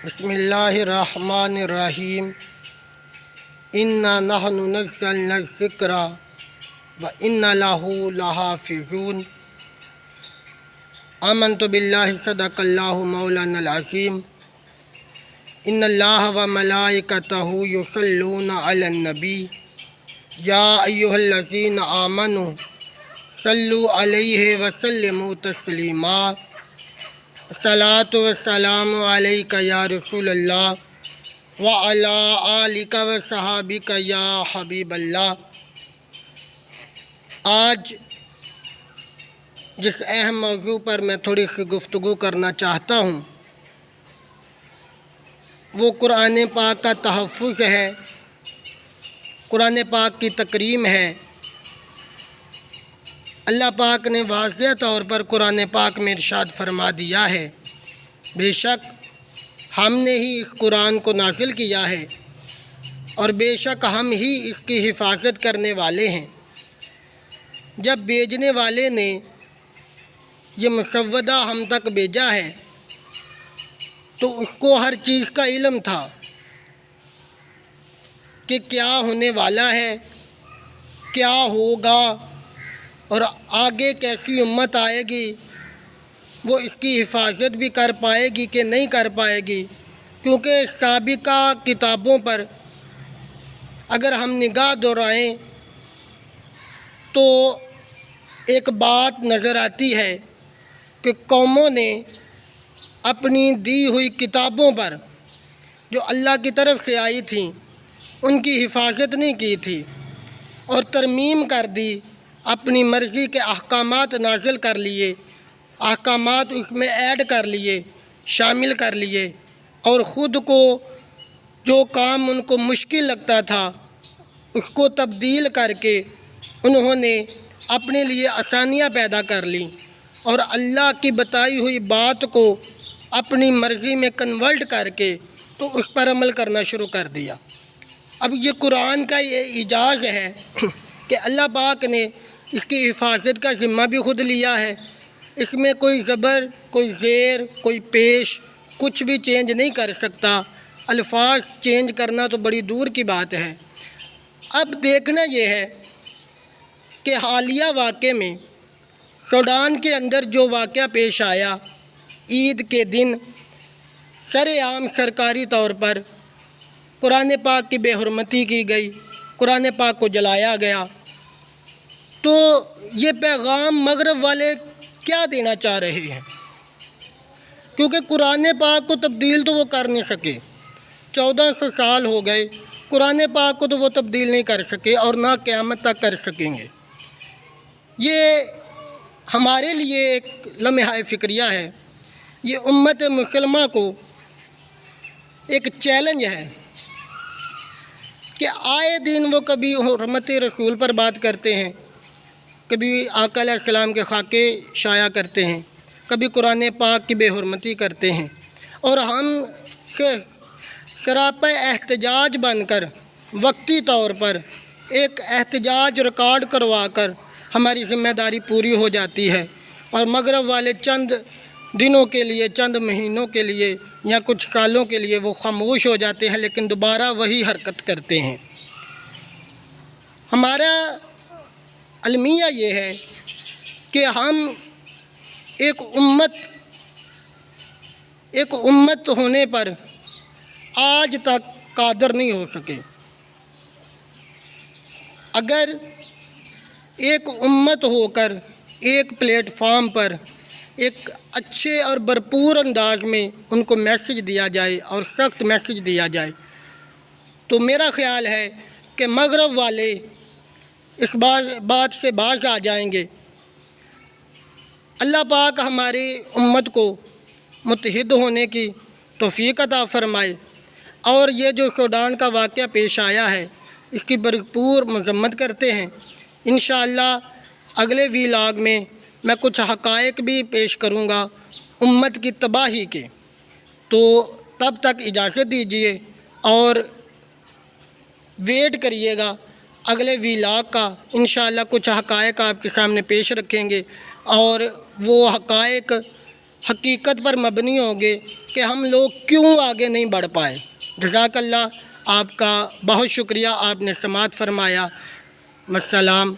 بسم اللہ الرحمن الرحیم انا نحن نزلنا الذکر وانا لہ لحافظون آمنت باللہ صدق اللہ مولانا العظیم ان اللہ وملائکتہ یصلون علی النبی یا ایہا الذین آمنوا صلوا علیہ وسلموا تسلیما الصلاۃ والسلام علیک یا رسول اللہ وعلی آلک وصحابک یا حبیب اللہ۔ آج جس اہم موضوع پر میں تھوڑی سی گفتگو کرنا چاہتا ہوں وہ قرآن پاک کا تحفظ ہے، قرآن پاک کی تکریم ہے۔ اللہ پاک نے واضح طور پر قرآن پاک میں ارشاد فرما دیا ہے، بے شک ہم نے ہی اس قرآن کو نازل کیا ہے اور بے شک ہم ہی اس کی حفاظت کرنے والے ہیں۔ جب بھیجنے والے نے یہ مسودہ ہم تک بھیجا ہے تو اس کو ہر چیز کا علم تھا کہ کیا ہونے والا ہے، کیا ہوگا اور آگے کیسی امت آئے گی، وہ اس کی حفاظت بھی کر پائے گی کہ نہیں کر پائے گی، کیونکہ سابقہ کتابوں پر اگر ہم نگاہ دورائیں تو ایک بات نظر آتی ہے کہ قوموں نے اپنی دی ہوئی کتابوں پر جو اللہ کی طرف سے آئی تھیں ان کی حفاظت نہیں کی تھی اور ترمیم کر دی، اپنی مرضی کے احکامات نازل کر لیے، احکامات اس میں ایڈ کر لیے، شامل کر لیے، اور خود کو جو کام ان کو مشکل لگتا تھا اس کو تبدیل کر کے انہوں نے اپنے لیے آسانیاں پیدا کر لیں اور اللہ کی بتائی ہوئی بات کو اپنی مرضی میں کنورٹ کر کے تو اس پر عمل کرنا شروع کر دیا۔ اب یہ قرآن کا یہ اعجاز ہے کہ اللہ پاک نے اس کی حفاظت کا ذمہ بھی خود لیا ہے، اس میں کوئی زبر، کوئی زیر، کوئی پیش کچھ بھی چینج نہیں کر سکتا، الفاظ چینج کرنا تو بڑی دور کی بات ہے۔ اب دیکھنا یہ ہے کہ حالیہ واقعے میں سوڈان کے اندر جو واقعہ پیش آیا، عید کے دن سر عام سرکاری طور پر قرآن پاک کی بے حرمتی کی گئی، قرآن پاک کو جلایا گیا، تو یہ پیغام مغرب والے کیا دینا چاہ رہے ہیں؟ کیونکہ قرآن پاک کو تبدیل تو وہ کر نہیں سکے، 1400 سال ہو گئے، قرآن پاک کو تو وہ تبدیل نہیں کر سکے اور نہ قیامت تک کر سکیں گے۔ یہ ہمارے لیے ایک لمحہ فکریہ ہے، یہ امت مسلمہ کو ایک چیلنج ہے کہ آئے دن وہ کبھی حرمت رسول پر بات کرتے ہیں، کبھی آقا علیہ السلام کے خاکے شائع کرتے ہیں، کبھی قرآن پاک کی بے حرمتی کرتے ہیں، اور ہم سے سراپا احتجاج بن کر وقتی طور پر ایک احتجاج ریکارڈ کروا کر ہماری ذمہ داری پوری ہو جاتی ہے، اور مغرب والے چند دنوں کے لیے، چند مہینوں کے لیے یا کچھ سالوں کے لیے وہ خاموش ہو جاتے ہیں، لیکن دوبارہ وہی حرکت کرتے ہیں۔ ہمارا المیہ یہ ہے کہ ہم ایک امت ہونے پر آج تک قادر نہیں ہو سکے۔ اگر ایک امت ہو کر ایک پلیٹ فارم پر ایک اچھے اور بھرپور انداز میں ان کو میسج دیا جائے اور سخت میسج دیا جائے تو میرا خیال ہے کہ مغرب والے اس بات سے باز آ جائیں گے۔ اللہ پاک ہماری امت کو متحد ہونے کی توفیق عطا فرمائے، اور یہ جو سوڈان کا واقعہ پیش آیا ہے اس کی بھرپور مذمت کرتے ہیں۔ انشاءاللہ اگلے ویلاگ میں میں کچھ حقائق بھی پیش کروں گا امت کی تباہی کے، تو تب تک اجازت دیجیے اور ویٹ کریے گا اگلے ویلاگ کا۔ انشاءاللہ کچھ حقائق آپ کے سامنے پیش رکھیں گے اور وہ حقائق حقیقت پر مبنی ہوں گے، کہ ہم لوگ کیوں آگے نہیں بڑھ پائے۔ جزاک اللہ، آپ کا بہت شکریہ، آپ نے سماعت فرمایا۔ السلام